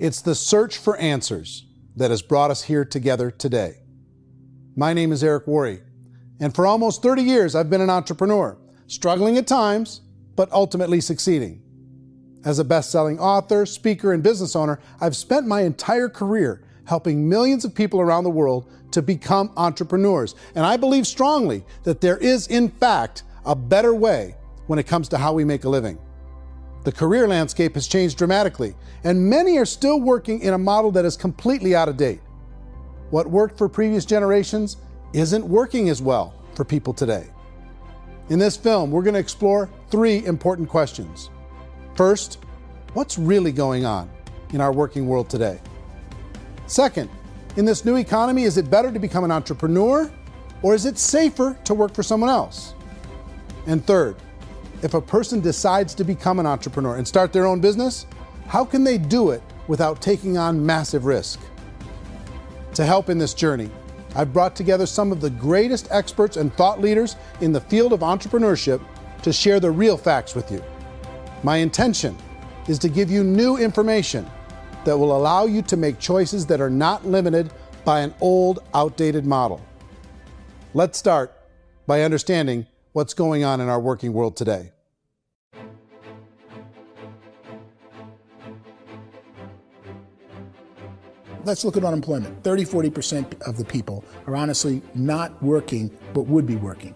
It's the search for answers that has brought us here together today. My name is Worre, and for almost 30 years I've been an entrepreneur, struggling at times, but ultimately succeeding. As a best-selling author, speaker, and business owner, I've spent my entire career helping millions of people around the world to become entrepreneurs. And I believe strongly that there is, in fact, a better way when it comes to how we make a living. The career landscape has changed dramatically, and many are still working in a model that is completely out of date. What worked for previous generations isn't working as well for people today. In this film, we're going to explore 3 important questions. First, what's really going on in our working world today? Second, in this new economy, is it better to become an entrepreneur, or is it safer to work for someone else? And third, if a person decides to become an entrepreneur and start their own business, how can they do it without taking on massive risk? To help in this journey, I've brought together some of the greatest experts and thought leaders in the field of entrepreneurship to share the real facts with you. My intention is to give you new information that will allow you to make choices that are not limited by an old, outdated model. Let's start by understanding what's going on in our working world today. Let's look at unemployment. 30–40% of the people are honestly not working, but would be working.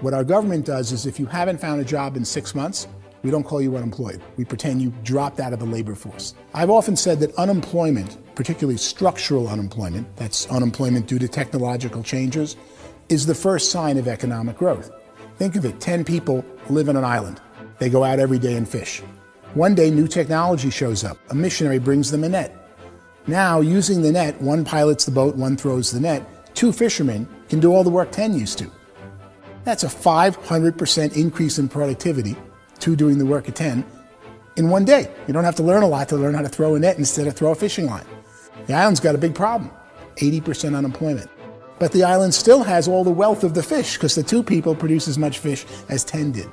What our government does is if you haven't found a job in 6 months, we don't call you unemployed. We pretend you dropped out of the labor force. I've often said that unemployment, particularly structural unemployment, that's unemployment due to technological changes, is the first sign of economic growth. Think of it, 10 people live on an island. They go out every day and fish. One day, new technology shows up. A missionary brings them a net. Now, using the net, one pilots the boat, one throws the net. 2 fishermen can do all the work 10 used to. That's a 500% increase in productivity, 2 doing the work of 10, in one day. You don't have to learn a lot to learn how to throw a net instead of throw a fishing line. The island's got a big problem, 80% unemployment. But the island still has all the wealth of the fish because the 2 people produce as much fish as 10 did.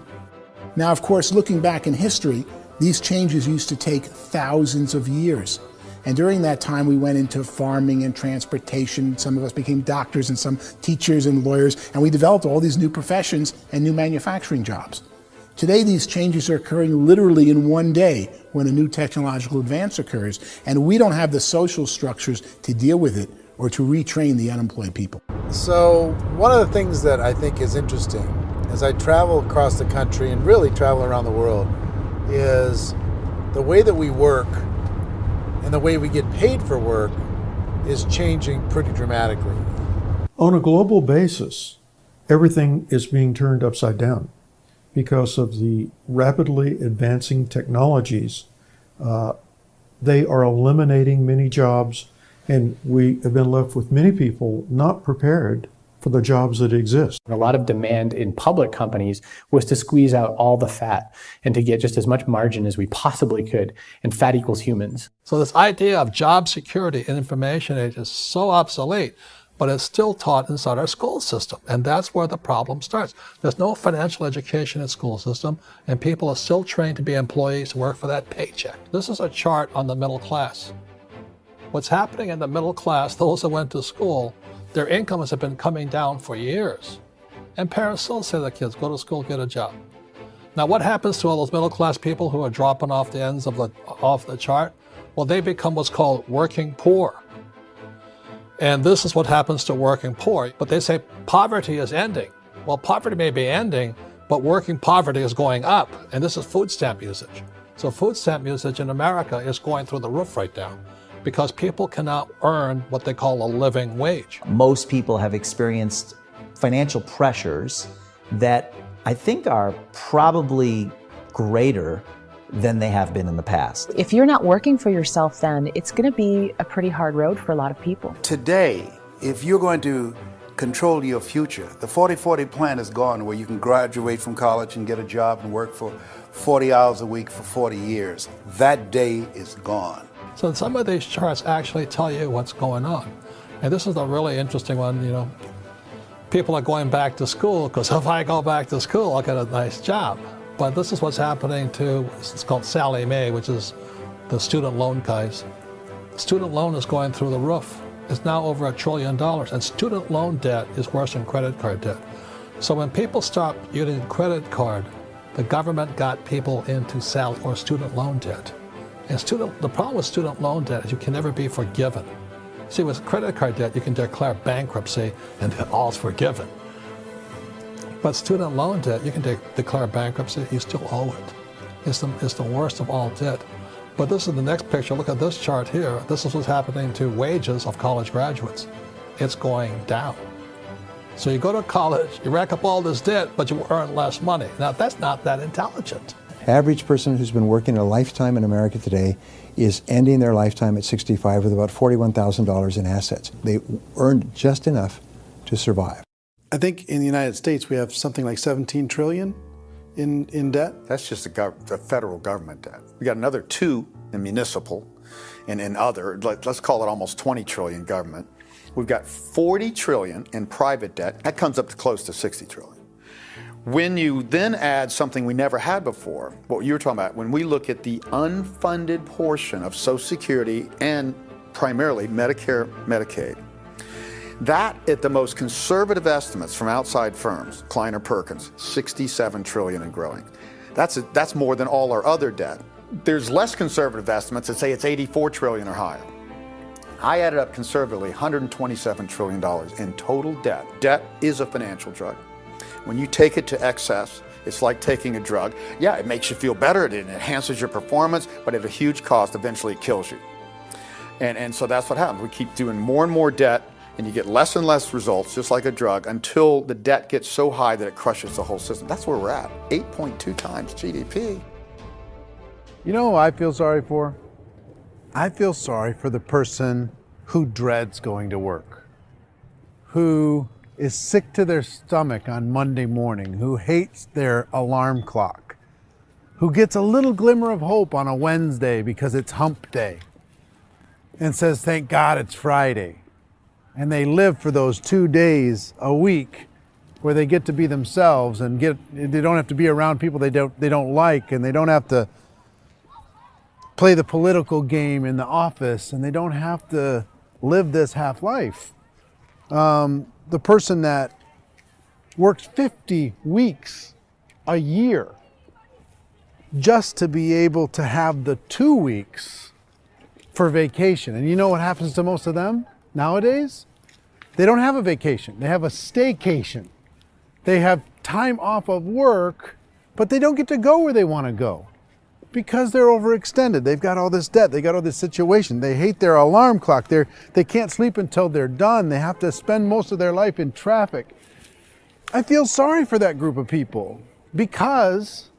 Now, of course, looking back in history, these changes used to take thousands of years. And during that time, we went into farming and transportation. Some of us became doctors and some teachers and lawyers, and we developed all these new professions and new manufacturing jobs. Today, these changes are occurring literally in one day when a new technological advance occurs, and we don't have the social structures to deal with it or to retrain the unemployed people. So one of the things that I think is interesting as I travel across the country and really travel around the world is the way that we work and the way we get paid for work is changing pretty dramatically. On a global basis, everything is being turned upside down because of the rapidly advancing technologies. They are eliminating many jobs, and we have been left with many people not prepared for the jobs that exist. A lot of demand in public companies was to squeeze out all the fat and to get just as much margin as we possibly could, and fat equals humans. So this idea of job security in information age is so obsolete, but it's still taught inside our school system, and that's where the problem starts. There's no financial education in school system, and people are still trained to be employees who work for that paycheck. This is a chart on the middle class. What's happening in the middle class, those that went to school, their incomes have been coming down for years. And parents still say to their kids, go to school, get a job. Now what happens to all those middle class people who are dropping off the ends of the chart? Well, they become what's called working poor. And this is what happens to working poor. But they say poverty is ending. Well, poverty may be ending, but working poverty is going up. And this is food stamp usage. So food stamp usage in America is going through the roof right now, because people cannot earn what they call a living wage. Most people have experienced financial pressures that I think are probably greater than they have been in the past. If you're not working for yourself, then it's going to be a pretty hard road for a lot of people. Today, if you're going to control your future, the 40-40 plan is gone, where you can graduate from college and get a job and work for 40 hours a week for 40 years. That day is gone. So some of these charts actually tell you what's going on. And this is a really interesting one, you know. People are going back to school because if I go back to school, I'll get a nice job. But this is what's happening to, it's called Sallie Mae, which is the student loan guys. Student loan is going through the roof. It's now over $1 trillion, and student loan debt is worse than credit card debt. So when people stopped using credit card, the government got people into student loan debt. And the problem with student loan debt is you can never be forgiven. See, with credit card debt, you can declare bankruptcy and all's forgiven. But student loan debt, you can declare bankruptcy, you still owe it. It's the worst of all debt. But this is the next picture. Look at this chart here. This is what's happening to wages of college graduates. It's going down. So you go to college, you rack up all this debt, but you earn less money. Now, that's not that intelligent. Average person who's been working a lifetime in America today is ending their lifetime at 65 with about $41,000 in assets. They earned just enough to survive. I think in the United States we have something like 17 trillion in debt. That's just the federal government debt. We got another 2 in municipal and in other, let's call it almost 20 trillion government. We've got 40 trillion in private debt. That comes up to close to 60 trillion. When you then add something we never had before, what you were talking about, when we look at the unfunded portion of Social Security and primarily Medicare, Medicaid, that at the most conservative estimates from outside firms, Kleiner Perkins, 67 trillion and growing. That's more than all our other debt. There's less conservative estimates that say it's 84 trillion or higher. I added up conservatively $127 trillion in total debt. Debt is a financial drug. When you take it to excess, it's like taking a drug. Yeah, it makes you feel better, it enhances your performance, but at a huge cost, eventually it kills you. And so that's what happens. We keep doing more and more debt, and you get less and less results, just like a drug, until the debt gets so high that it crushes the whole system. That's where we're at, 8.2 times GDP. You know who I feel sorry for? I feel sorry for the person who dreads going to work, who is sick to their stomach on Monday morning, who hates their alarm clock, who gets a little glimmer of hope on a Wednesday because it's hump day and says, thank God it's Friday. And they live for those 2 days a week where they get to be themselves and they don't have to be around people they don't like, and they don't have to play the political game in the office, and they don't have to live this half life. The person that works 50 weeks a year just to be able to have the 2 weeks for vacation. And you know what happens to most of them nowadays? They don't have a vacation. They have a staycation. They have time off of work, but they don't get to go where they want to go because they're overextended. They've got all this debt. They got all this situation. They hate their alarm clock. They can't sleep until they're done. They have to spend most of their life in traffic. I feel sorry for that group of people because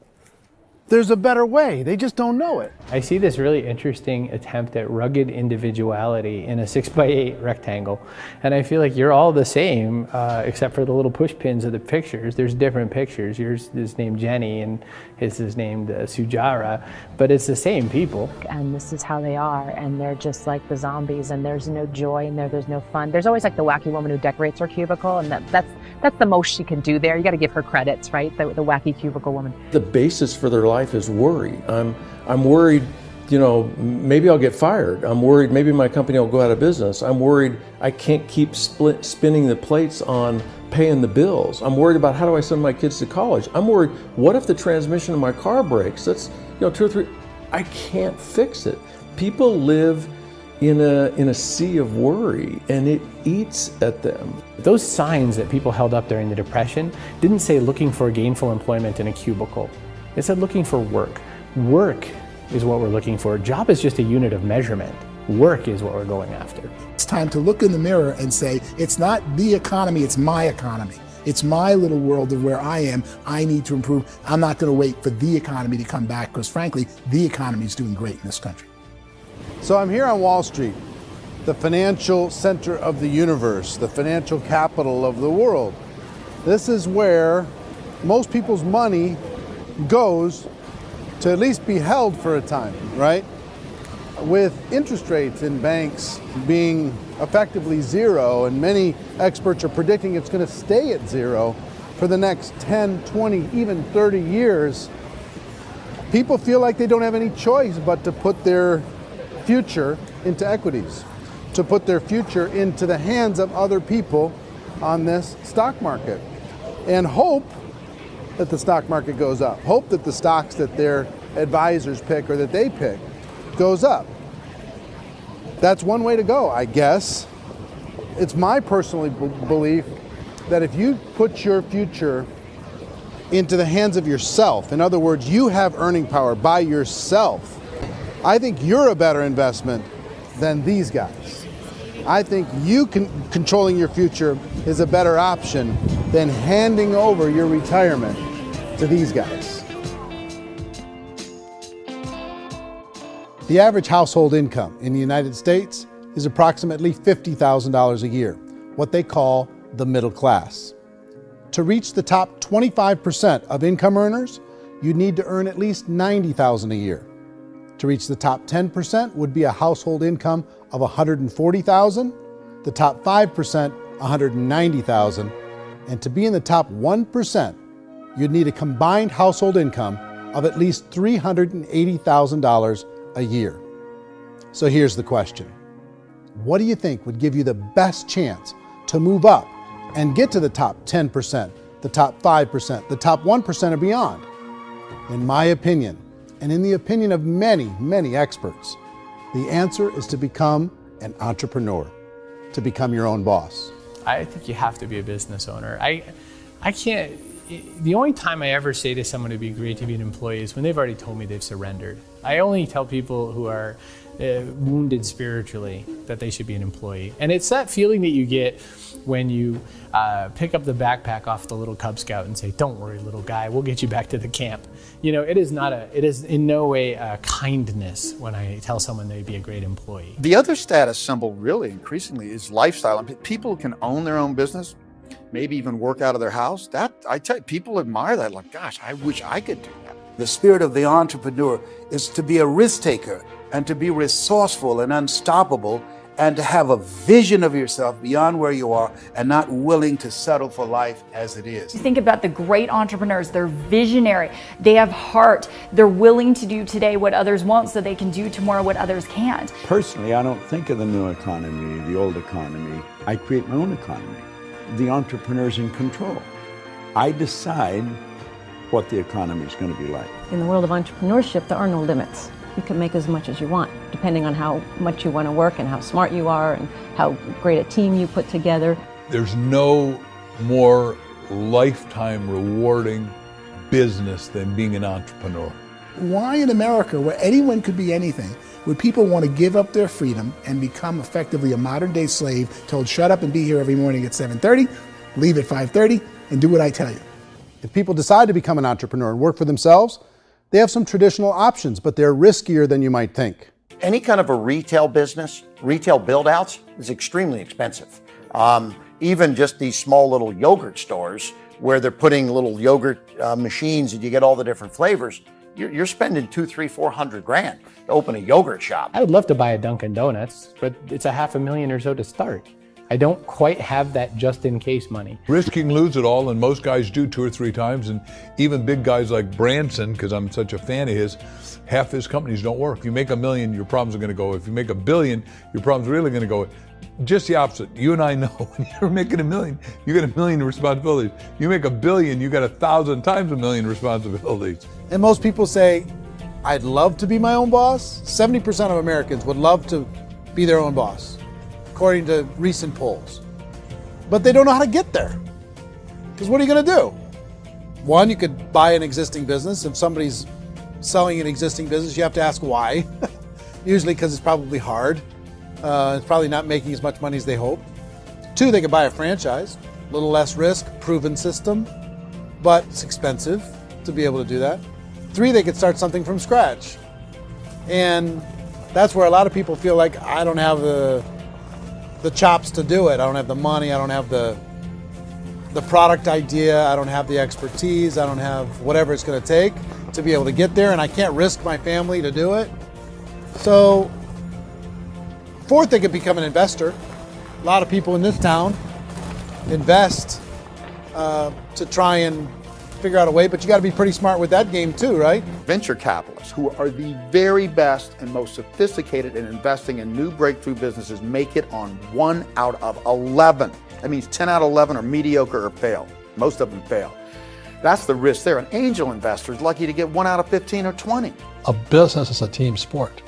there's a better way. They just don't know it. I see this really interesting attempt at rugged individuality in a 6x8 rectangle. And I feel like you're all the same, except for the little push pins of the pictures. There's different pictures. Yours is named Jenny and his is named Sujara, but it's the same people. And this is how they are, and they're just like the zombies, and there's no joy in there, there's no fun. There's always like the wacky woman who decorates her cubicle, and that's the most she can do there. You got to give her credits, right? The wacky cubicle woman. The basis for their life is worry. I'm worried, maybe I'll get fired. I'm worried maybe my company will go out of business. I'm worried I can't keep spinning the plates on paying the bills. I'm worried about how do I send my kids to college. I'm worried, what if the transmission of my car breaks? That's 2 or 3, I can't fix it. People live in a sea of worry, and it eats at them. Those signs that people held up during the Depression didn't say looking for gainful employment in a cubicle. It said looking for work. Work is what we're looking for. Job is just a unit of measurement. Work is what we're going after. It's time to look in the mirror and say, it's not the economy, it's my economy. It's my little world of where I am. I need to improve. I'm not going to wait for the economy to come back, because frankly, the economy is doing great in this country. So I'm here on Wall Street, the financial center of the universe, the financial capital of the world. This is where most people's money goes to at least be held for a time, right? With interest rates in banks being effectively zero, and many experts are predicting it's going to stay at zero for the next 10, 20, even 30 years, people feel like they don't have any choice but to put their future into equities, to put their future into the hands of other people on this stock market, and hope that the stock market goes up. Hope that the stocks that their advisors pick or that they pick goes up. That's one way to go, I guess. It's my personal belief that if you put your future into the hands of yourself, in other words, you have earning power by yourself, I think you're a better investment than these guys. I think you controlling your future is a better option than handing over your retirement to these guys. The average household income in the United States is approximately $50,000 a year, what they call the middle class. To reach the top 25% of income earners, you'd need to earn at least $90,000 a year. To reach the top 10% would be a household income of $140,000, the top 5%, $190,000, and to be in the top 1%, you'd need a combined household income of at least $380,000 a year. So here's the question. What do you think would give you the best chance to move up and get to the top 10%, the top 5%, the top 1% or beyond? In my opinion, and in the opinion of many, many experts, the answer is to become an entrepreneur, to become your own boss. I think you have to be a business owner. I can't, the only time I ever say to someone it'd be great to be an employee is when they've already told me they've surrendered. I only tell people who are wounded spiritually that they should be an employee. And it's that feeling that you get when you pick up the backpack off the little Cub Scout and say, "Don't worry, little guy, we'll get you back to the camp." You know, it is in no way a kindness when I tell someone they'd be a great employee. The other status symbol really increasingly is lifestyle. And people can own their own business, maybe even work out of their house. That, I tell you, people admire that. Like, gosh, I wish I could do that. The spirit of the entrepreneur is to be a risk taker and to be resourceful and unstoppable and to have a vision of yourself beyond where you are and not willing to settle for life as it is. Think about the great entrepreneurs. They're visionary. They have heart. They're willing to do today what others won't so they can do tomorrow what others can't. Personally, I don't think of the new economy, the old economy. I create my own economy. The entrepreneur's in control. I decide what the economy is going to be like. In the world of entrepreneurship, there are no limits. You can make as much as you want, depending on how much you want to work and how smart you are and how great a team you put together. There's no more lifetime rewarding business than being an entrepreneur. Why in America, where anyone could be anything, would people want to give up their freedom and become effectively a modern-day slave, told shut up and be here every morning at 7:30, leave at 5:30, and do what I tell you? If people decide to become an entrepreneur and work for themselves, they have some traditional options, but they're riskier than you might think. Any kind of a retail business, retail build-outs is extremely expensive. Even just these small little yogurt stores where they're putting little yogurt machines and you get all the different flavors, you're spending $200,000, $300,000, $400,000 to open a yogurt shop. I would love to buy a Dunkin' Donuts, but it's $500,000 or so to start. I don't quite have that just in case money. Risking lose it all, and most guys do 2 or 3 times, and even big guys like Branson, because I'm such a fan of his, half his companies don't work. If you make $1 million, your problems are going to go. If you make $1 billion, your problems are really going to go. Just the opposite. You and I know when you're making $1 million, you get $1 million responsibilities. You make $1 billion, you got 1,000 times $1 million responsibilities. And most people say, I'd love to be my own boss. 70% of Americans would love to be their own boss, according to recent polls. But they don't know how to get there. Because what are you going to do? One, you could buy an existing business. If somebody's selling an existing business, you have to ask why. Usually because it's probably hard. It's probably not making as much money as they hope. 2, they could buy a franchise. A little less risk, proven system, but it's expensive to be able to do that. 3, they could start something from scratch. And that's where a lot of people feel like, I don't have the chops to do it. I don't have the money. I don't have the product idea. I don't have the expertise. I don't have whatever it's going to take to be able to get there, and I can't risk my family to do it. So 4th, they could become an investor. A lot of people in this town invest to try and figure out a way, but you got to be pretty smart with that game too, right? Venture capitalists, who are the very best and most sophisticated in investing in new breakthrough businesses, make it on 1 out of 11. That means 10 out of 11 are mediocre or fail. Most of them fail. That's the risk there. An angel investor is lucky to get 1 out of 15 or 20. A business is a team sport.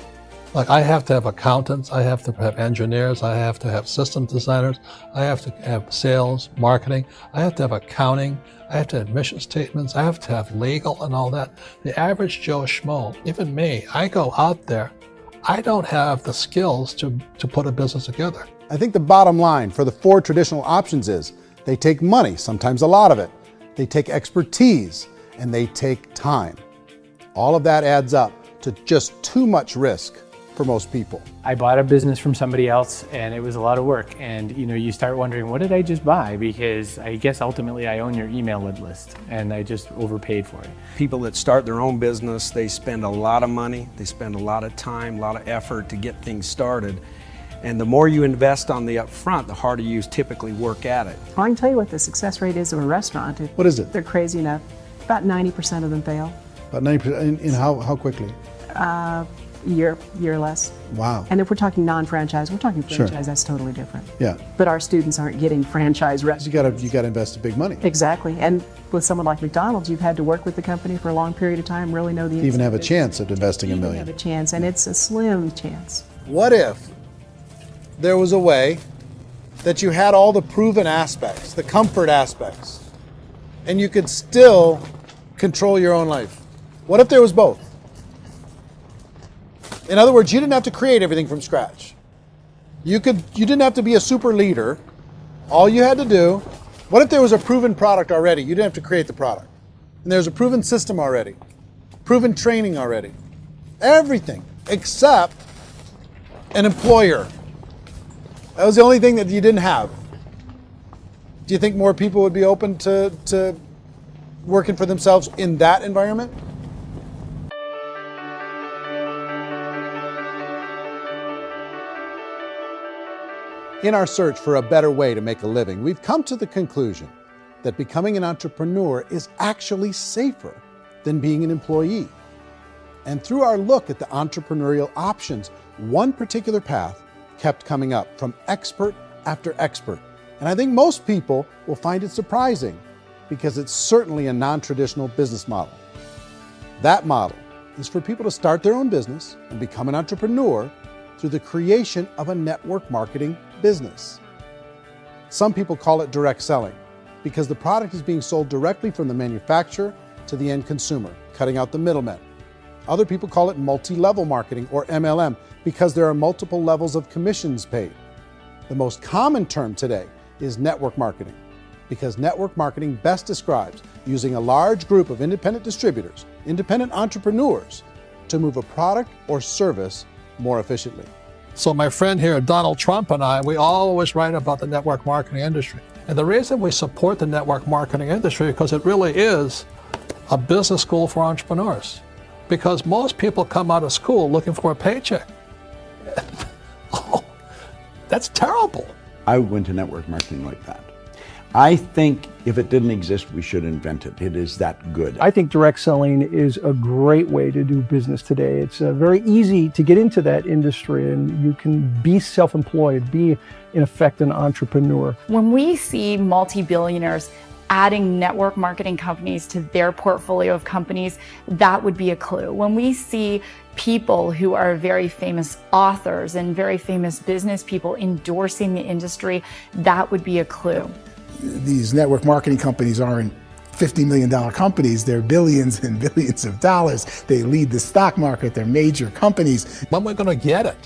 Like, I have to have accountants, I have to have engineers, I have to have system designers, I have to have sales, marketing, I have to have accounting, I have to have mission statements, I have to have legal and all that. The average Joe Schmo, even me, I go out there, I don't have the skills to put a business together. I think the bottom line for the 4 traditional options is they take money, sometimes a lot of it. They take expertise, and they take time. All of that adds up to just too much risk for most people. I bought a business from somebody else and it was a lot of work. And you start wondering, what did I just buy? Because I guess ultimately I own your email list and I just overpaid for it. People that start their own business, they spend a lot of money, they spend a lot of time, a lot of effort to get things started. And the more you invest on the upfront, the harder you typically work at it. I can tell you what the success rate is of a restaurant. What is it? They're crazy enough. About 90% of them fail. About 90%, in how quickly? Year or less. Wow. And if we're talking non-franchise, we're talking franchise, Sure. That's totally different. Yeah. But our students aren't getting franchise restaurants. You gotta invest big money. Exactly. And with someone like McDonald's, you've had to work with the company for a long period of time, really know the To even have a inside chance at investing $1 business. million. Have a chance, and it's a slim chance. What if there was a way that you had all the proven aspects, the comfort aspects, and you could still control your own life? What if there was both? In other words, you didn't have to create everything from scratch. You didn't have to be a super leader. All you had to do, what if there was a proven product already? You didn't have to create the product. And there's a proven system already, proven training already. Everything except an employer. That was the only thing that you didn't have. Do you think more people would be open to working for themselves in that environment? In our search for a better way to make a living, we've come to the conclusion that becoming an entrepreneur is actually safer than being an employee. And through our look at the entrepreneurial options, one particular path kept coming up from expert after expert. And I think most people will find it surprising because it's certainly a non-traditional business model. That model is for people to start their own business and become an entrepreneur through the creation of a network marketing business. Some people call it direct selling because the product is being sold directly from the manufacturer to the end consumer, cutting out the middlemen. Other people call it multi-level marketing, or MLM, because there are multiple levels of commissions paid. The most common term today is network marketing, because network marketing best describes using a large group of independent distributors, independent entrepreneurs, to move a product or service more efficiently. So my friend here, Donald Trump, and I, we always write about the network marketing industry. And the reason we support the network marketing industry is because it really is a business school for entrepreneurs. Because most people come out of school looking for a paycheck. Oh, that's terrible. I went to network marketing like that. I think if it didn't exist, we should invent it. It is that good. I think direct selling is a great way to do business today. It's very easy to get into that industry, and you can be self-employed, be in effect an entrepreneur. When we see multi-billionaires adding network marketing companies to their portfolio of companies, that would be a clue. When we see people who are very famous authors and very famous business people endorsing the industry, that would be a clue. These network marketing companies aren't $50 million companies, they're billions and billions of dollars. They lead the stock market, they're major companies. When we're going to get it?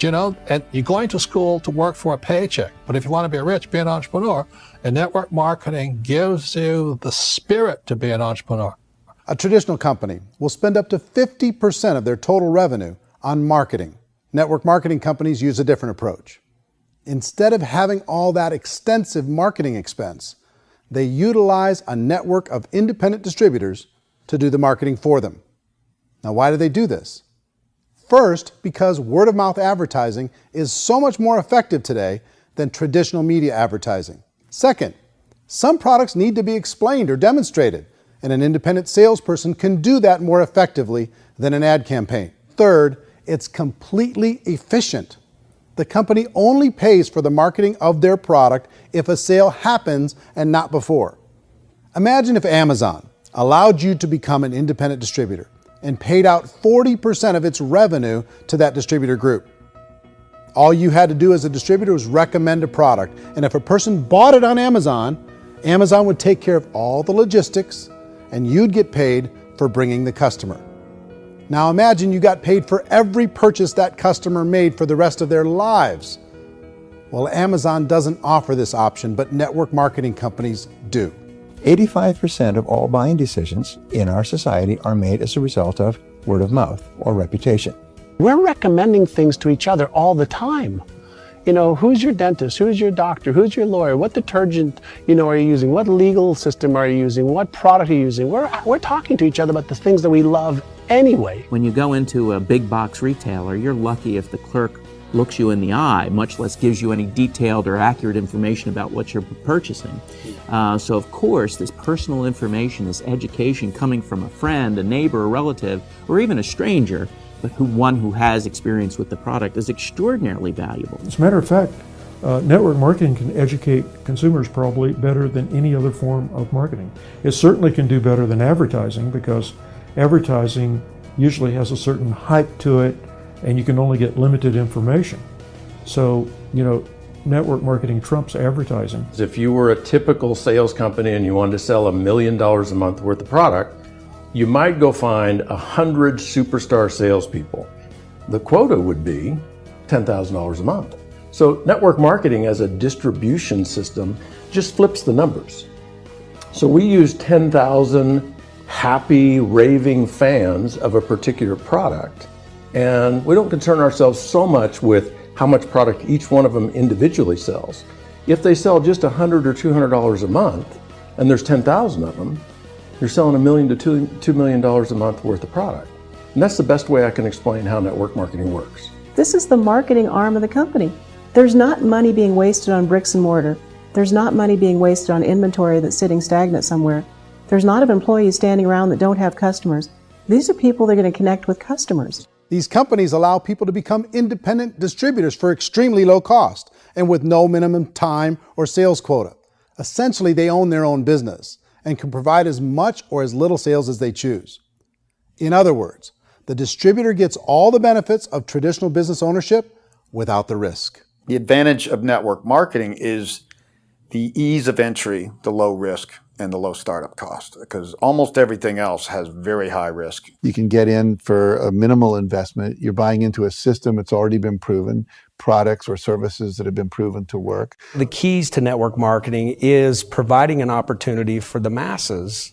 You know, and you're going to school to work for a paycheck, but if you want to be rich, be an entrepreneur, and network marketing gives you the spirit to be an entrepreneur. A traditional company will spend up to 50% of their total revenue on marketing. Network marketing companies use a different approach. Instead of having all that extensive marketing expense, they utilize a network of independent distributors to do the marketing for them. Now, why do they do this? First, because word-of-mouth advertising is so much more effective today than traditional media advertising. Second, some products need to be explained or demonstrated and an independent salesperson can do that more effectively than an ad campaign. Third, it's completely efficient. The company only pays for the marketing of their product if a sale happens and not before. Imagine if Amazon allowed you to become an independent distributor and paid out 40% of its revenue to that distributor group. All you had to do as a distributor was recommend a product, and if a person bought it on Amazon, Amazon would take care of all the logistics, and you'd get paid for bringing the customer. Now imagine you got paid for every purchase that customer made for the rest of their lives. Well, Amazon doesn't offer this option, but network marketing companies do. 85% of all buying decisions in our society are made as a result of word of mouth or reputation. We're recommending things to each other all the time. You know, who's your dentist? Who's your doctor? Who's your lawyer? What detergent, are you using? What legal system are you using? What product are you using? We're talking to each other about the things that we love anyway. When you go into a big box retailer, you're lucky if the clerk looks you in the eye, much less gives you any detailed or accurate information about what you're purchasing. So of course, this personal information, this education coming from a friend, a neighbor, a relative, or even a stranger, but one who has experience with the product is extraordinarily valuable. As a matter of fact, network marketing can educate consumers probably better than any other form of marketing. It certainly can do better than advertising, because advertising usually has a certain hype to it, and you can only get limited information. So, network marketing trumps advertising. If you were a typical sales company and you wanted to sell $1 million a month worth of product, you might go find 100 superstar salespeople. The quota would be $10,000 a month. So network marketing as a distribution system just flips the numbers. So we use 10,000 happy, raving fans of a particular product, and we don't concern ourselves so much with how much product each one of them individually sells. If they sell just $100 or $200 a month, and there's 10,000 of them, you're selling $1 million to $2 million a month worth of product. And that's the best way I can explain how network marketing works. This is the marketing arm of the company. There's not money being wasted on bricks and mortar. There's not money being wasted on inventory that's sitting stagnant somewhere. There's not of employees standing around that don't have customers. These are people that are going to connect with customers. These companies allow people to become independent distributors for extremely low cost and with no minimum time or sales quota. Essentially, they own their own business and can provide as much or as little sales as they choose. In other words, the distributor gets all the benefits of traditional business ownership without the risk. The advantage of network marketing is the ease of entry, the low risk, and the low startup cost, because almost everything else has very high risk. You can get in for a minimal investment. You're buying into a system that's already been proven, products or services that have been proven to work. The keys to network marketing is providing an opportunity for the masses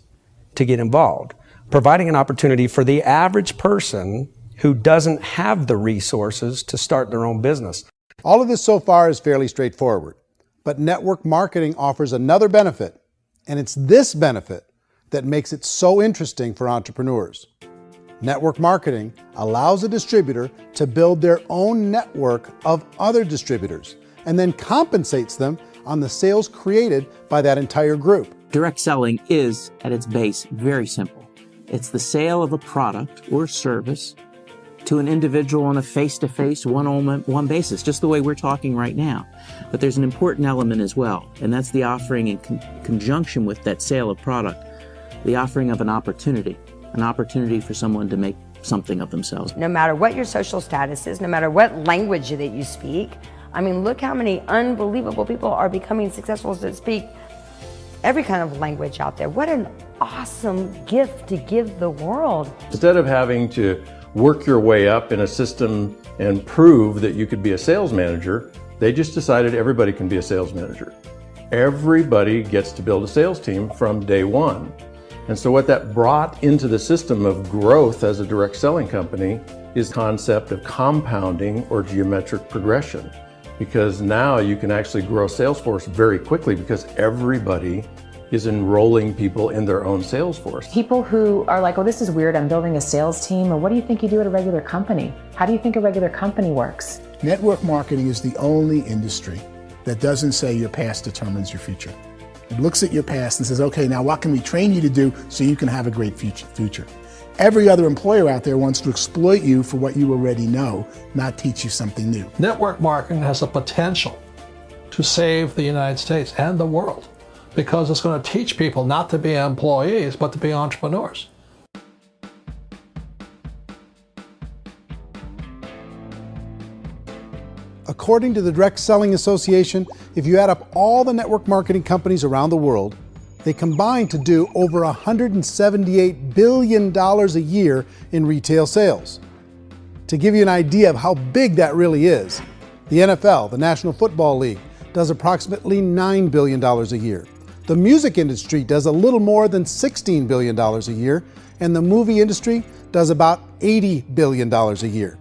to get involved, providing an opportunity for the average person who doesn't have the resources to start their own business. All of this so far is fairly straightforward, but network marketing offers another benefit, and it's this benefit that makes it so interesting for entrepreneurs. Network marketing allows a distributor to build their own network of other distributors and then compensates them on the sales created by that entire group. Direct selling is, at its base, very simple. It's the sale of a product or service to an individual on a face-to-face, one-on-one basis, just the way we're talking right now. But there's an important element as well, and that's the offering in conjunction with that sale of product, the offering of an opportunity for someone to make something of themselves. No matter what your social status is, no matter what language that you speak, I mean, look how many unbelievable people are becoming successful that speak every kind of language out there. What an awesome gift to give the world. Instead of having to work your way up in a system and prove that you could be a sales manager, they just decided everybody can be a sales manager. Everybody gets to build a sales team from day one. And so what that brought into the system of growth as a direct selling company is the concept of compounding or geometric progression. Because now you can actually grow a sales force very quickly because everybody is enrolling people in their own sales force. People who are like, oh, this is weird, I'm building a sales team, or what do you think you do at a regular company? How do you think a regular company works? Network marketing is the only industry that doesn't say your past determines your future. It looks at your past and says, okay, now what can we train you to do so you can have a great future? Every other employer out there wants to exploit you for what you already know, not teach you something new. Network marketing has the potential to save the United States and the world because it's going to teach people not to be employees, but to be entrepreneurs. According to the Direct Selling Association, if you add up all the network marketing companies around the world, they combine to do over $178 billion a year in retail sales. To give you an idea of how big that really is, the NFL, the National Football League, does approximately $9 billion a year. The music industry does a little more than $16 billion a year, and the movie industry does about $80 billion a year.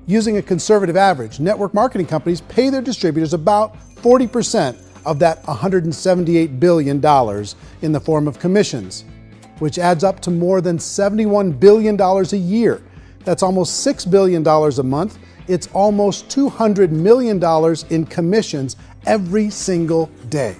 Using a conservative average, network marketing companies pay their distributors about 40% of that $178 billion in the form of commissions, which adds up to more than $71 billion a year. That's almost $6 billion a month. It's almost $200 million in commissions every single day.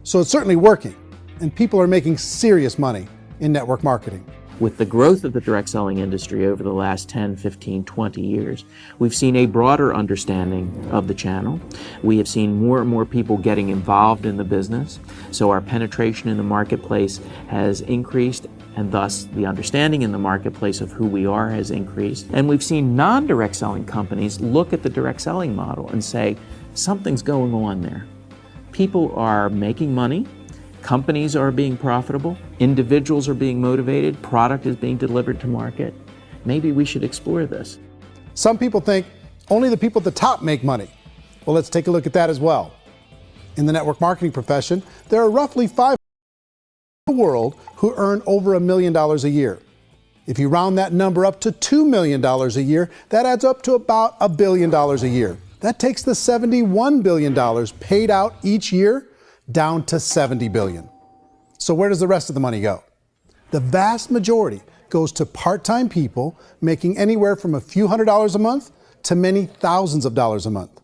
So it's certainly working, and people are making serious money in network marketing. With the growth of the direct selling industry over the last 10, 15, 20 years, we've seen a broader understanding of the channel. We have seen more and more people getting involved in the business, so our penetration in the marketplace has increased, and thus the understanding in the marketplace of who we are has increased. And we've seen non-direct selling companies look at the direct selling model and say, something's going on there. People are making money. Companies are being profitable, individuals are being motivated, product is being delivered to market. Maybe we should explore this. Some people think only the people at the top make money. Well, let's take a look at that as well. In the network marketing profession, there are roughly 5 in the world who earn over $1 million a year. If you round that number up to $2 million a year, that adds up to about $1 billion a year. That takes the $71 billion paid out each year down to $70 billion. So where does the rest of the money go? The vast majority goes to part-time people making anywhere from a few $100s a month to many thousands of dollars a month.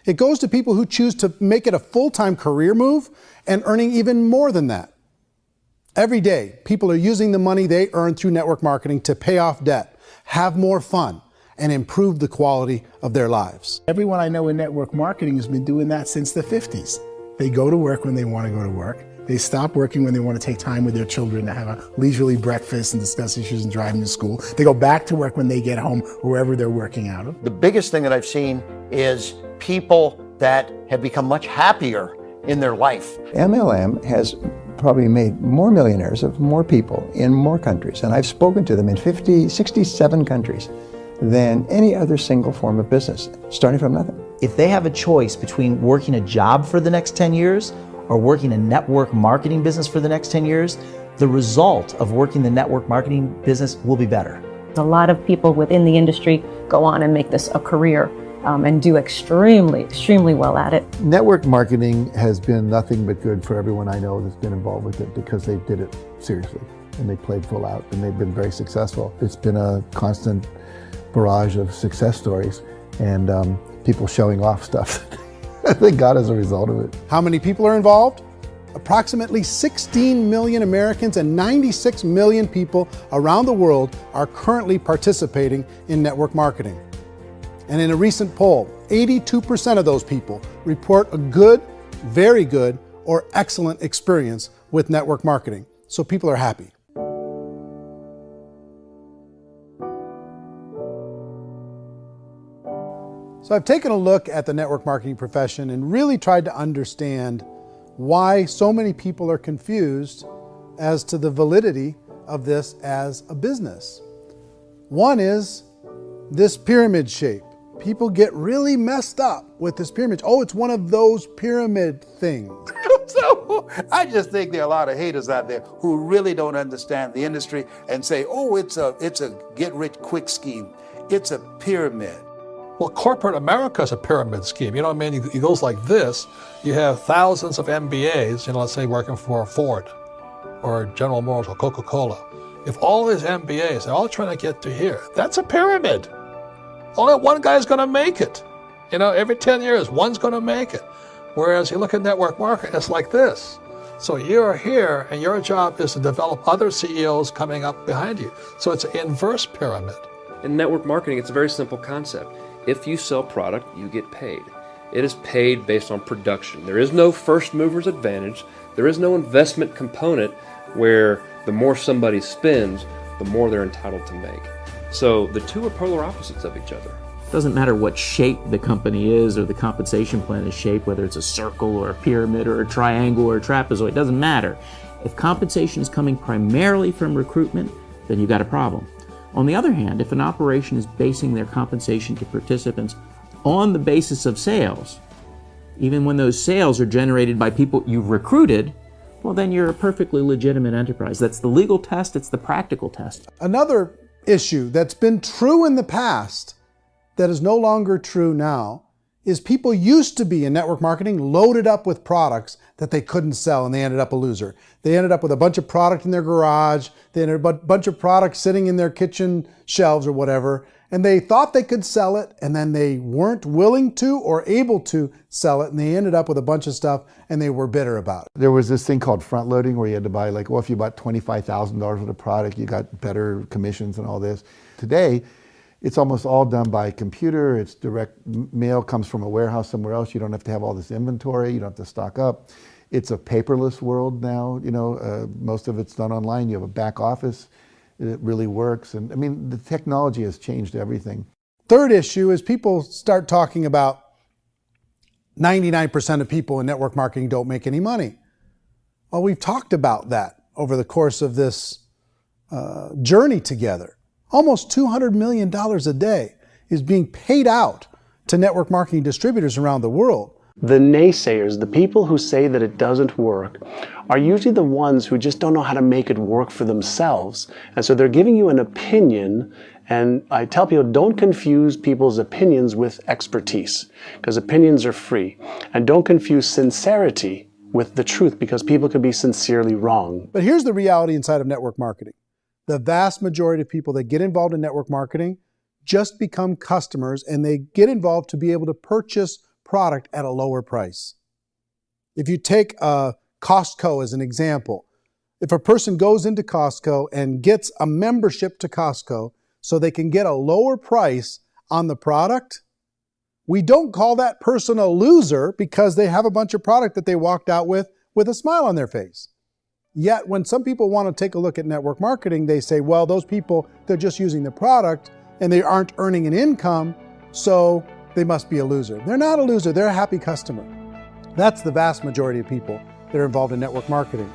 It goes to people who choose to make it a full-time career move and earning even more than that. Every day, people are using the money they earn through network marketing to pay off debt, have more fun, and improve the quality of their lives. Everyone I know in network marketing has been doing that since the 50s. They go to work when they want to go to work. They stop working when they want to take time with their children to have a leisurely breakfast and discuss issues and driving to school. They go back to work when they get home, wherever they're working out of. The biggest thing that I've seen is people that have become much happier in their life. MLM has probably made more millionaires of more people in more countries, and I've spoken to them in 67 countries than any other single form of business, starting from nothing. If they have a choice between working a job for the next 10 years or working a network marketing business for the next 10 years, the result of working the network marketing business will be better. A lot of people within the industry go on and make this a career and do extremely well at it. Network marketing has been nothing but good for everyone I know that's been involved with it because they did it seriously and they played full out and they've been very successful. It's been a constant barrage of success stories and people showing off stuff that they got as a result of it. How many people are involved? Approximately 16 million Americans and 96 million people around the world are currently participating in network marketing. And in a recent poll, 82% of those people report a good, very good, or excellent experience with network marketing. So people are happy. So I've taken a look at the network marketing profession and really tried to understand why so many people are confused as to the validity of this as a business. One is this pyramid shape. People get really messed up with this pyramid. Oh, it's one of those pyramid things. So I just think there are a lot of haters out there who really don't understand the industry and say, oh, it's a get-rich-quick scheme. It's a pyramid. Well, corporate America is a pyramid scheme. You know what I mean? It goes like this. You have thousands of MBAs, let's say working for Ford or General Motors or Coca-Cola. If all these MBAs, they're all trying to get to here, that's a pyramid. Only one guy's going to make it. Every 10 years, one's going to make it. Whereas you look at network marketing, it's like this. So you're here, and your job is to develop other CEOs coming up behind you. So it's an inverse pyramid. In network marketing, it's a very simple concept. If you sell product, you get paid. It is paid based on production. There is no first mover's advantage. There is no investment component where the more somebody spends, the more they're entitled to make. So the two are polar opposites of each other. It doesn't matter what shape the company is or the compensation plan is shaped, whether it's a circle or a pyramid or a triangle or a trapezoid, it doesn't matter. If compensation is coming primarily from recruitment, then you've got a problem. On the other hand, if an operation is basing their compensation to participants on the basis of sales, even when those sales are generated by people you've recruited, well, then you're a perfectly legitimate enterprise. That's the legal test, it's the practical test. Another issue that's been true in the past that is no longer true now is people used to be in network marketing loaded up with products that they couldn't sell, and they ended up a loser. They ended up with a bunch of product in their garage, they ended up with a bunch of products sitting in their kitchen shelves or whatever, and they thought they could sell it, and then they weren't willing to or able to sell it, and they ended up with a bunch of stuff, and they were bitter about it. There was this thing called front loading where you had to buy, like, well, if you bought $25,000 worth of product, you got better commissions and all this. Today, it's almost all done by computer. It's direct mail, comes from a warehouse somewhere else. You don't have to have all this inventory. You don't have to stock up. It's a paperless world now. You know, most of it's done online. You have a back office. It really works. And I mean, the technology has changed everything. Third issue is people start talking about 99% of people in network marketing don't make any money. Well, we've talked about that over the course of this journey together. Almost $200 million a day is being paid out to network marketing distributors around the world. The naysayers, the people who say that it doesn't work, are usually the ones who just don't know how to make it work for themselves. And so they're giving you an opinion, and I tell people, don't confuse people's opinions with expertise, because opinions are free. And don't confuse sincerity with the truth, because people can be sincerely wrong. But here's the reality inside of network marketing. The vast majority of people that get involved in network marketing just become customers, and they get involved to be able to purchase product at a lower price. If you take Costco as an example, if a person goes into Costco and gets a membership to Costco so they can get a lower price on the product, we don't call that person a loser because they have a bunch of product that they walked out with a smile on their face. Yet when some people want to take a look at network marketing, they say, well, those people, they're just using the product and they aren't earning an income, so they must be a loser. They're not a loser, they're a happy customer. That's the vast majority of people that are involved in network marketing.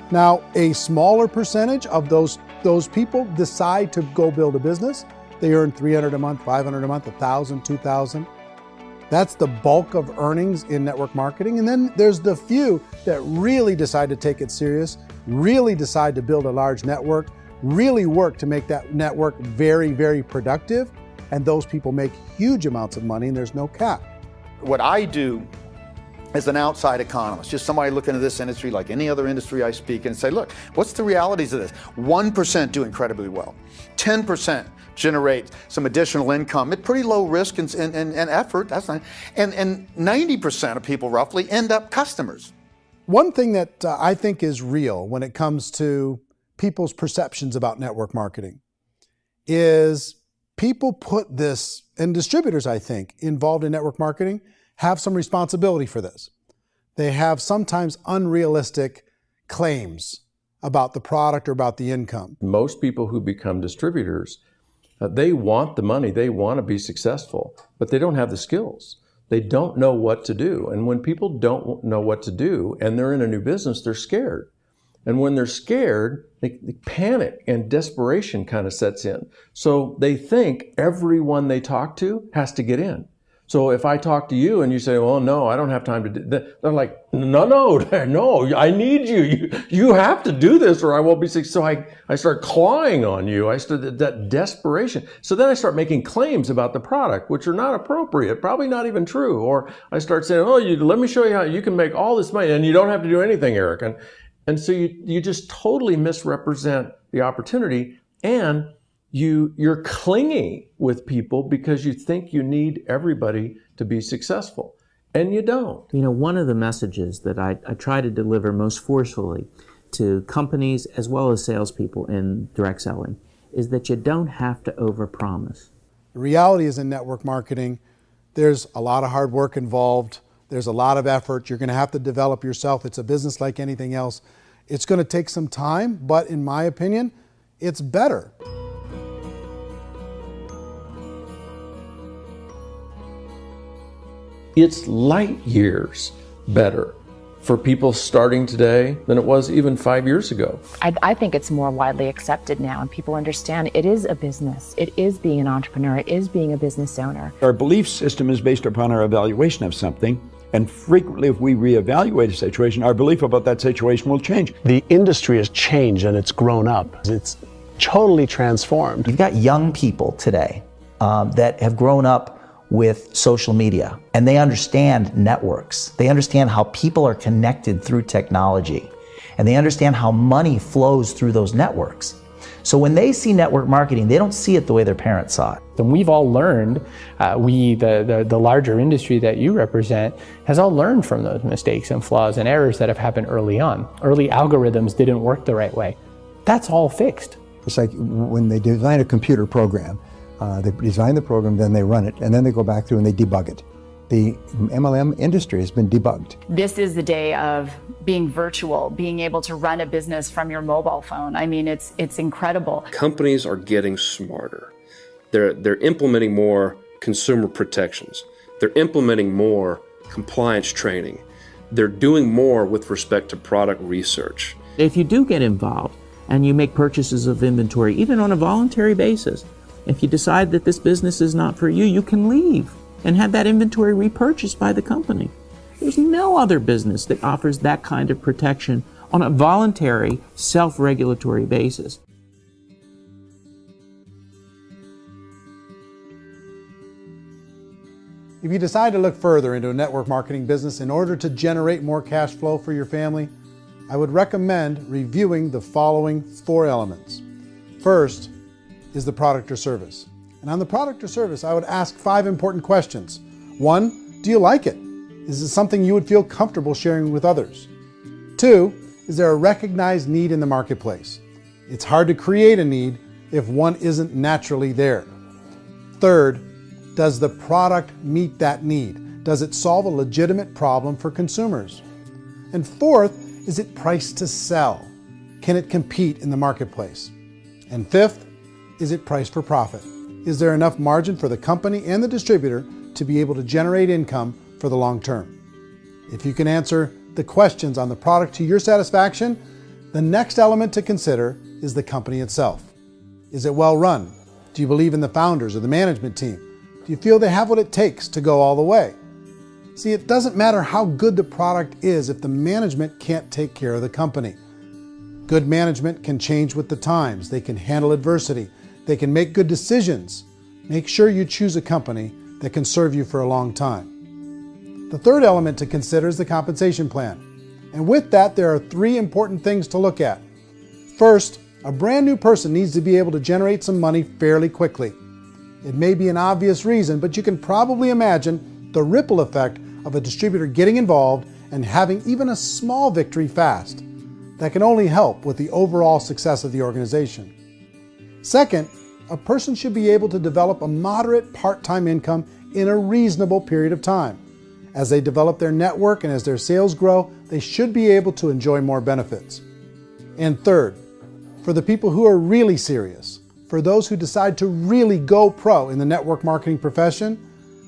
Now, a smaller percentage of those people decide to go build a business. They earn $300 a month, $500 a month, $1,000, $2,000. That's the bulk of earnings in network marketing. And then there's the few that really decide to take it serious, really decide to build a large network, really work to make that network very, very productive. And those people make huge amounts of money, and there's no cap. What I do as an outside economist, just somebody looking at this industry like any other industry I speak and say, look, what's the realities of this? 1% do incredibly well. 10% generate some additional income at pretty low risk and effort. That's not, and 90% of people roughly end up customers. One thing that I think is real when it comes to people's perceptions about network marketing is people put this, and distributors, I think, involved in network marketing have some responsibility for this. They have sometimes unrealistic claims about the product or about the income. Most people who become distributors, they want the money, they want to be successful, but they don't have the skills. They don't know what to do. And when people don't know what to do and they're in a new business, they're scared. And when they're scared, they panic and desperation kind of sets in. So they think everyone they talk to has to get in. So if I talk to you and you say, well, no, I don't have time to do that, they're like, no, I need you. You have to do this or I won't be successful. So I start clawing on you. I start that desperation. So then I start making claims about the product, which are not appropriate, probably not even true. Or I start saying, let me show you how you can make all this money and you don't have to do anything, Eric. And so you just totally misrepresent the opportunity, and you're clingy with people because you think you need everybody to be successful. and you don't. You know, one of the messages that I try to deliver most forcefully to companies as well as salespeople in direct selling is that you don't have to overpromise. The reality is in network marketing, there's a lot of hard work involved. There's a lot of effort. You're going to have to develop yourself. It's a business like anything else. It's going to take some time, but in my opinion, it's better. It's light years better for people starting today than it was even 5 years ago. I think it's more widely accepted now, and people understand it is a business. It is being an entrepreneur. It is being a business owner. Our belief system is based upon our evaluation of something. And frequently, if we reevaluate a situation, our belief about that situation will change. The industry has changed and it's grown up. It's totally transformed. You've got young people today that have grown up with social media, and they understand networks. They understand how people are connected through technology, and they understand how money flows through those networks. So when they see network marketing, they don't see it the way their parents saw it. And we've all learned, the larger industry that you represent, has all learned from those mistakes and flaws and errors that have happened early on. Early algorithms didn't work the right way. That's all fixed. It's like when they design a computer program, they design the program, then they run it, and then they go back through and they debug it. The MLM industry has been debugged. This is the day of being virtual, being able to run a business from your mobile phone. I mean, it's incredible. Companies are getting smarter. They're implementing more consumer protections. They're implementing more compliance training. They're doing more with respect to product research. If you do get involved and you make purchases of inventory, even on a voluntary basis, if you decide that this business is not for you, you can leave and have that inventory repurchased by the company. There's no other business that offers that kind of protection on a voluntary, self-regulatory basis. If you decide to look further into a network marketing business in order to generate more cash flow for your family, I would recommend reviewing the following 4 elements. First is the product or service. And on the product or service, I would ask 5 important questions. 1, do you like it? Is it something you would feel comfortable sharing with others? 2, is there a recognized need in the marketplace? It's hard to create a need if one isn't naturally there. 3rd, does the product meet that need? Does it solve a legitimate problem for consumers? And 4th, is it priced to sell? Can it compete in the marketplace? And 5th, is it priced for profit? Is there enough margin for the company and the distributor to be able to generate income for the long term? If you can answer the questions on the product to your satisfaction, the next element to consider is the company itself. Is it well run? Do you believe in the founders or the management team? Do you feel they have what it takes to go all the way? See, it doesn't matter how good the product is if the management can't take care of the company. Good management can change with the times. They can handle adversity. They can make good decisions. Make sure you choose a company that can serve you for a long time. The third element to consider is the compensation plan. And with that, there are 3 important things to look at. First, a brand new person needs to be able to generate some money fairly quickly. It may be an obvious reason, but you can probably imagine the ripple effect of a distributor getting involved and having even a small victory fast. That can only help with the overall success of the organization. Second, a person should be able to develop a moderate part-time income in a reasonable period of time. As they develop their network and as their sales grow, they should be able to enjoy more benefits. And third, for the people who are really serious, for those who decide to really go pro in the network marketing profession,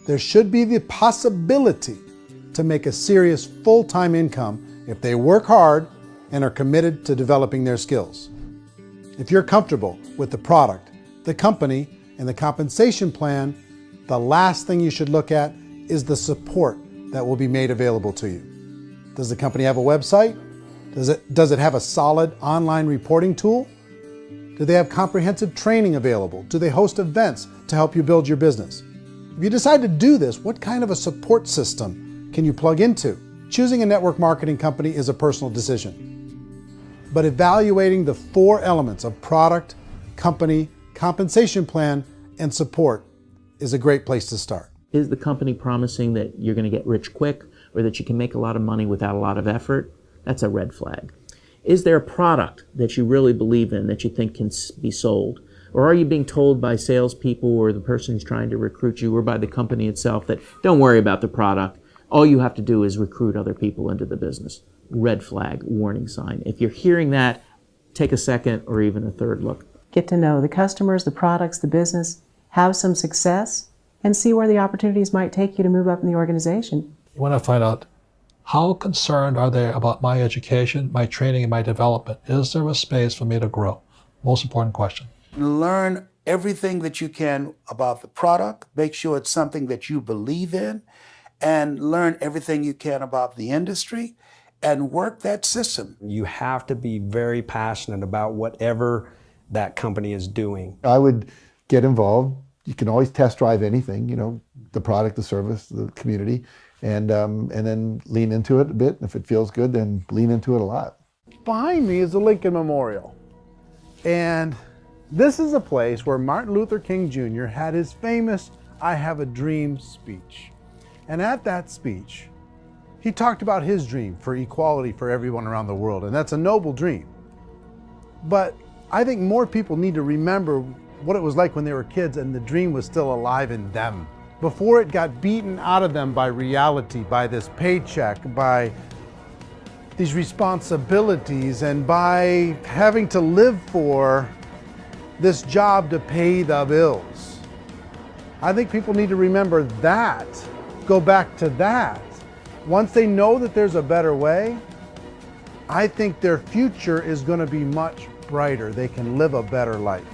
there should be the possibility to make a serious full-time income if they work hard and are committed to developing their skills. If you're comfortable with the product, the company, and the compensation plan, the last thing you should look at is the support that will be made available to you. Does the company have a website? Does it have a solid online reporting tool? Do they have comprehensive training available? Do they host events to help you build your business? If you decide to do this, what kind of a support system can you plug into? Choosing a network marketing company is a personal decision. But evaluating the 4 elements of product, company, compensation plan, and support is a great place to start. Is the company promising that you're going to get rich quick or that you can make a lot of money without a lot of effort? That's a red flag. Is there a product that you really believe in that you think can be sold? Or are you being told by salespeople or the person who's trying to recruit you or by the company itself that don't worry about the product, all you have to do is recruit other people into the business? Red flag, warning sign. If you're hearing that, take a second or even a third look. Get to know the customers, the products, the business, have some success, and see where the opportunities might take you to move up in the organization. You want to find out how concerned are they about my education, my training, and my development? Is there a space for me to grow? Most important question. Learn everything that you can about the product. Make sure it's something that you believe in, and learn everything you can about the industry and work that system. You have to be very passionate about whatever that company is doing. I would get involved. You can always test drive anything, you know, the product, the service, the community, and then lean into it a bit. If it feels good, then lean into it a lot. Behind me is the Lincoln Memorial. And this is a place where Martin Luther King Jr. had his famous "I Have a Dream" speech. And at that speech, he talked about his dream for equality for everyone around the world, and that's a noble dream. But I think more people need to remember what it was like when they were kids and the dream was still alive in them. Before it got beaten out of them by reality, by this paycheck, by these responsibilities, and by having to live for this job to pay the bills. I think people need to remember that, go back to that. Once they know that there's a better way, I think their future is going to be much brighter. They can live a better life.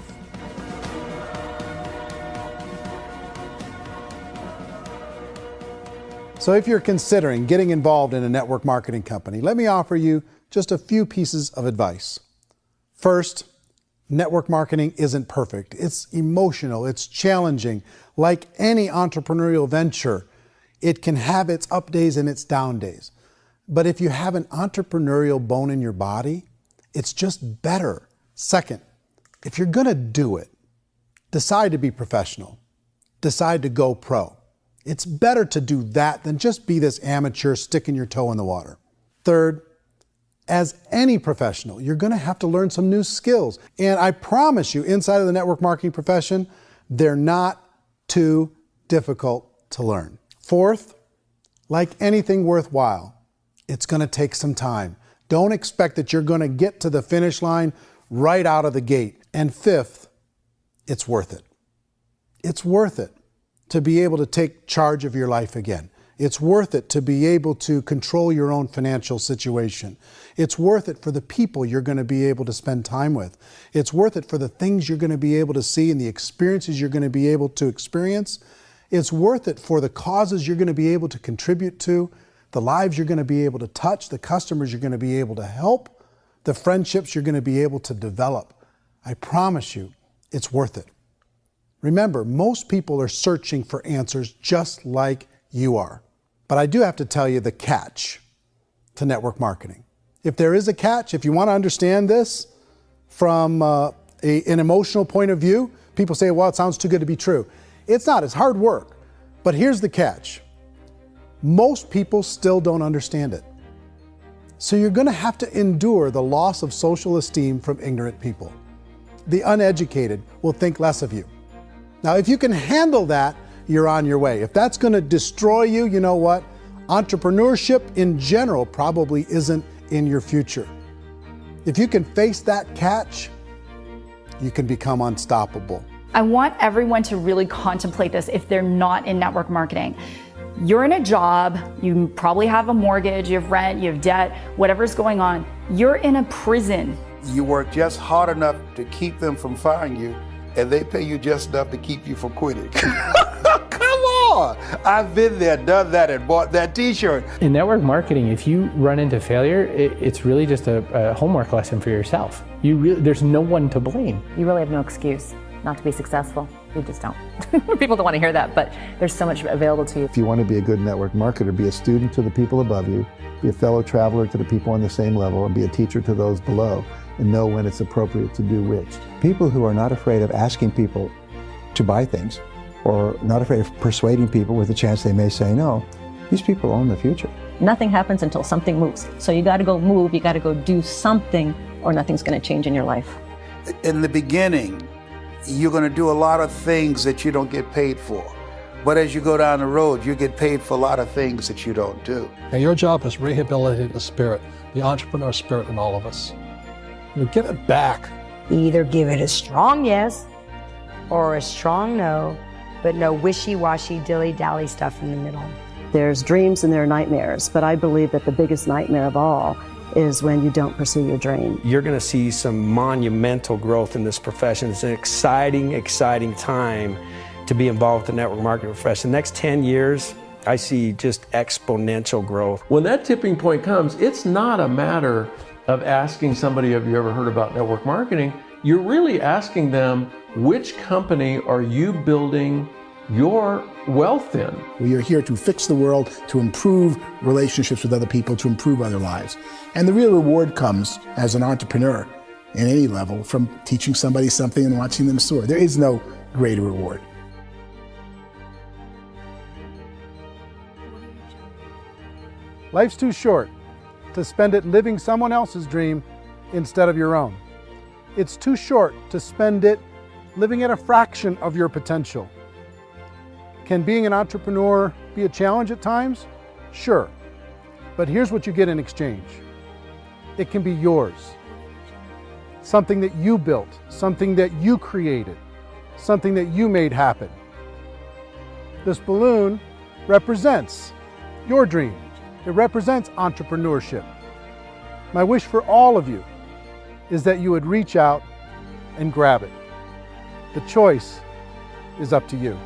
So if you're considering getting involved in a network marketing company, let me offer you just a few pieces of advice. First, network marketing isn't perfect. It's emotional, it's challenging. Like any entrepreneurial venture, it can have its up days and its down days. But if you have an entrepreneurial bone in your body, it's just better. Second, if you're gonna do it, decide to be professional. Decide to go pro. It's better to do that than just be this amateur sticking your toe in the water. Third, as any professional, you're gonna have to learn some new skills. And I promise you, inside of the network marketing profession, they're not too difficult to learn. Fourth, like anything worthwhile, it's gonna take some time. Don't expect that you're gonna get to the finish line right out of the gate. And fifth, it's worth it. It's worth it to be able to take charge of your life again. It's worth it to be able to control your own financial situation. It's worth it for the people you're going to be able to spend time with. It's worth it for the things you're going to be able to see and the experiences you're going to be able to experience. It's worth it for the causes you're going to be able to contribute to, the lives you're going to be able to touch, the customers you're going to be able to help, the friendships you're going to be able to develop. I promise you, it's worth it. Remember, most people are searching for answers just like you are. But I do have to tell you the catch to network marketing. If there is a catch, if you want to understand this from an emotional point of view, people say, well, it sounds too good to be true. It's not, it's hard work. But here's the catch. Most people still don't understand it. So you're going to have to endure the loss of social esteem from ignorant people. The uneducated will think less of you. Now, if you can handle that, you're on your way. If that's going to destroy you, you know what? Entrepreneurship in general probably isn't in your future. If you can face that catch, you can become unstoppable. I want everyone to really contemplate this if they're not in network marketing. You're in a job, you probably have a mortgage, you have rent, you have debt, whatever's going on. You're in a prison. You work just hard enough to keep them from firing you, and they pay you just enough to keep you from quitting. Come on! I've been there, done that, and bought that t-shirt. In network marketing, if you run into failure, it's really just a homework lesson for yourself. There's no one to blame. You really have no excuse not to be successful. You just don't. People don't want to hear that, but there's so much available to you. If you want to be a good network marketer, be a student to the people above you, be a fellow traveler to the people on the same level, and be a teacher to those below, and know when it's appropriate to do which. People who are not afraid of asking people to buy things or not afraid of persuading people with a chance they may say no, these people own the future. Nothing happens until something moves. So you got to go move, you got to go do something, or nothing's going to change in your life. In the beginning, you're going to do a lot of things that you don't get paid for. But as you go down the road, you get paid for a lot of things that you don't do. And your job is rehabilitate the spirit, the entrepreneur spirit in all of us. You get it back. Either give it a strong yes or a strong no, but no wishy-washy, dilly-dally stuff in the middle. There's dreams and there are nightmares, but I believe that the biggest nightmare of all is when you don't pursue your dream. You're going to see some monumental growth in this profession. It's an exciting, exciting time to be involved with the network marketing profession. The next 10 years, I see just exponential growth. When that tipping point comes, it's not a matter of asking somebody, have you ever heard about network marketing? You're really asking them, which company are you building your wealth in? We are here to fix the world, to improve relationships with other people, to improve other lives. And the real reward comes as an entrepreneur in any level from teaching somebody something and watching them soar. There is no greater reward. Life's too short to spend it living someone else's dream instead of your own. It's too short to spend it living at a fraction of your potential. Can being an entrepreneur be a challenge at times? Sure. But here's what you get in exchange. It can be yours. Something that you built, something that you created, something that you made happen. This balloon represents your dream. It represents entrepreneurship. My wish for all of you is that you would reach out and grab it. The choice is up to you.